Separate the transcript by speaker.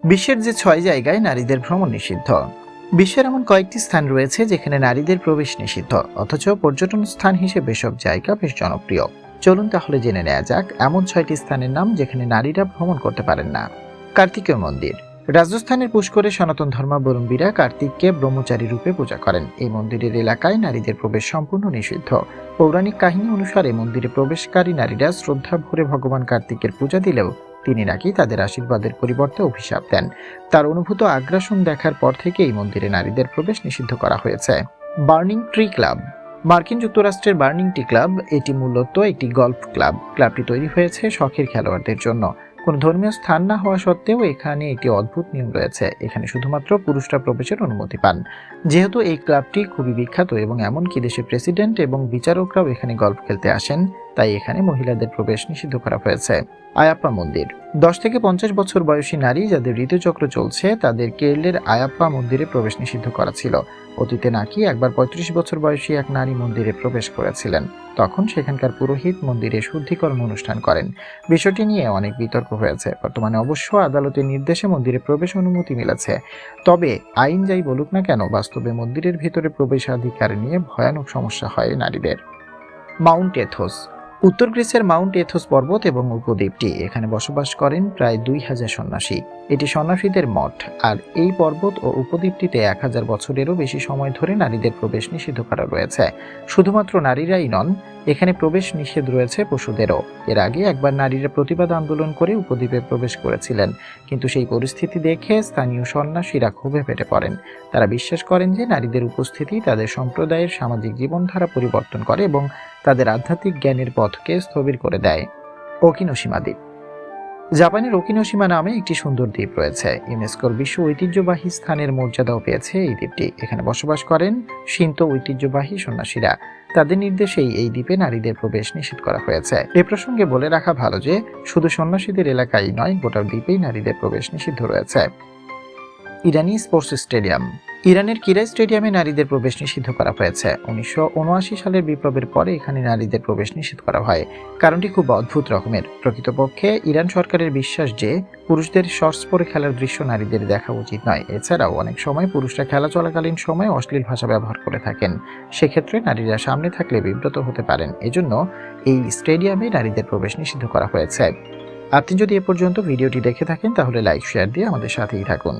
Speaker 1: বিশ্বের যে 6 জায়গায় নারীদের ভ্রমণ নিষিদ্ধ। বিশ্বের এমন কয়েকটি স্থান রয়েছে যেখানে নারীদের প্রবেশ নিষিদ্ধ, অথচ পর্যটন স্থান হিসেবে সব জায়গা বেশ জনপ্রিয়। চলুন তাহলে জেনে নেওয়া যাক এমন 6টি স্থানের নাম যেখানে নারীরা ভ্রমণ করতে পারেন না। কার্তিকেয় মন্দির। রাজস্থানের পুষ্করে সনাতন ধর্মাবলম্বীরা কার্তিককে ব্রহ্মচারী রূপে পূজা করেন। এই মন্দিরের এলাকায় নারীদের প্রবেশ সম্পূর্ণ নিষিদ্ধ। পৌরাণিক কাহিনী অনুসারে মন্দিরে প্রবেশকারী নারীরা শ্রদ্ধা ভরে ভগবান কার্তিকের পূজা দিলেও তিনি নাকি তাদের আশীর্বাদের পরিবর্তে অভিশাপ দেন। তার অনুভূত আগ্রাসন দেখার পর থেকে এই মন্দিরে নারীদের প্রবেশ নিষিদ্ধ করা হয়েছে। Burning tree club. মার্কিন যুক্তরাষ্ট্রের বার্নিং ট্রি ক্লাব এটি মূলত একটি গলফ ক্লাব। ক্লাবটি তৈরি হয়েছে শখের খেলোয়াড়দের জন্য। কোনো ধর্মীয় স্থান না হওয়া সত্ত্বেও এখানে একটি অদ্ভুত নিয়ম রয়েছে। এখানে শুধুমাত্র পুরুষরা প্রবেশের অনুমতি পান। যেহেতু এই ক্লাবটি খুবই বিখ্যাত এবং এমনকি দেশের প্রেসিডেন্ট এবং বিচারকরাও এখানে গলফ খেলতে আসেন, তাই এখানে মহিলাদের প্রবেশ নিষিদ্ধ করা হয়েছে। আয়াপ্পা মন্দির। 10 থেকে 50 বছর বয়সী নারী যাদের ঋতুচক্র চলছে তাদের কেরলের আয়াপ্পা মন্দিরে প্রবেশ নিষিদ্ধ করা ছিল। অতীতে নাকি একবার 35 বছর বয়সী এক নারী মন্দিরে প্রবেশ করেছিলেন। তখন সেখানকার পুরোহিত মন্দিরে শুদ্ধিকরণ অনুষ্ঠান করেন। বিষয়টি নিয়ে অনেক বিতর্ক হয়েছে। বর্তমানে অবশ্য আদালতের নির্দেশে মন্দিরে প্রবেশ অনুমতি মিলেছে। তবে আইন যাই বলুক না কেন, বাস্তবে মন্দিরের ভিতরে প্রবেশাধিকার নিয়ে ভয়ানক সমস্যা হয় নারীদের। Mount Athos. উত্তর গ্রিসের মাউন্ট এথোস পর্বত এবং উপদ্বীপটি, এখানে বসবাস করেন প্রায় 2000 সন্ন্যাসী। এটি সন্ন্যাসীদের মঠ। আর এই পর্বত ও উপদ্বীপটিতে 1000 বছরেরও বেশি সময় ধরে নারীদের প্রবেশ নিষিদ্ধ করা রয়েছে। শুধুমাত্র নারীরাই নন, এখানে প্রবেশ নিষেধ রয়েছে পশুদেরও। এর আগে একবার নারীরা প্রতিবাদ আন্দোলন করে উপদ্বীপে প্রবেশ করেছিলেন, কিন্তু সেই পরিস্থিতি দেখে স্থানীয় সন্ন্যাসীরা ক্ষোভে ফেটে পড়েন। তারা বিশ্বাস করেন যে নারীদের উপস্থিতি তাদের সম্প্রদায়ের সামাজিক জীবনধারা পরিবর্তন করে এবং তাদের আধ্যাত্মিক জ্ঞানের পথকে স্থবির করে দেয়। ওকিনোশিমা দ্বীপ। জাপানের ওকিনোশিমা নামে একটি সুন্দর দ্বীপ রয়েছে। ইউনেস্কোর বিশ্ব ঐতিহ্যবাহী স্থানের মর্যাদাও পেয়েছে এই দ্বীপটি। এখানে বসবাস করেন শিন্তো ঐতিহ্যবাহী সন্ন্যাসীরা। তাদের নির্দেশেই এই দ্বীপে নারীদের প্রবেশ নিষিদ্ধ করা হয়েছে। এ প্রসঙ্গে বলে রাখা ভালো যে শুধু সন্ন্যাসীদের এলাকায় নয়, গোটা দ্বীপেই নারীদের প্রবেশ নিষিদ্ধ রয়েছে। ইরানি স্পোর্টস স্টেডিয়াম। ইরানের কিরাই স্টেডিয়ামে নারীদের প্রবেশ নিষিদ্ধ করা হয়েছে। 1979 সালের বিপ্লবের পরে এখানে নারীদের প্রবেশ নিষিদ্ধ করা হয়। কারণটি খুব অদ্ভুত রকমের। প্রকৃতপক্ষে ইরান সরকারের বিশ্বাস যে পুরুষদের শর্টস পরে খেলার দৃশ্য নারীদের দেখা উচিত নয়। এছাড়াও অনেক সময় পুরুষরা খেলা চলাকালীন সময় অশ্লীল ভাষা ব্যবহার করে থাকেন। সেক্ষেত্রে নারীরা সামনে থাকলে বিব্রত হতে পারেন। এজন্য এই স্টেডিয়ামে নারীদের প্রবেশ নিষিদ্ধ করা হয়েছে। আপনি যদি এ পর্যন্ত ভিডিওটি দেখে থাকেন তাহলে লাইক শেয়ার দিয়ে আমাদের সাথেই থাকুন।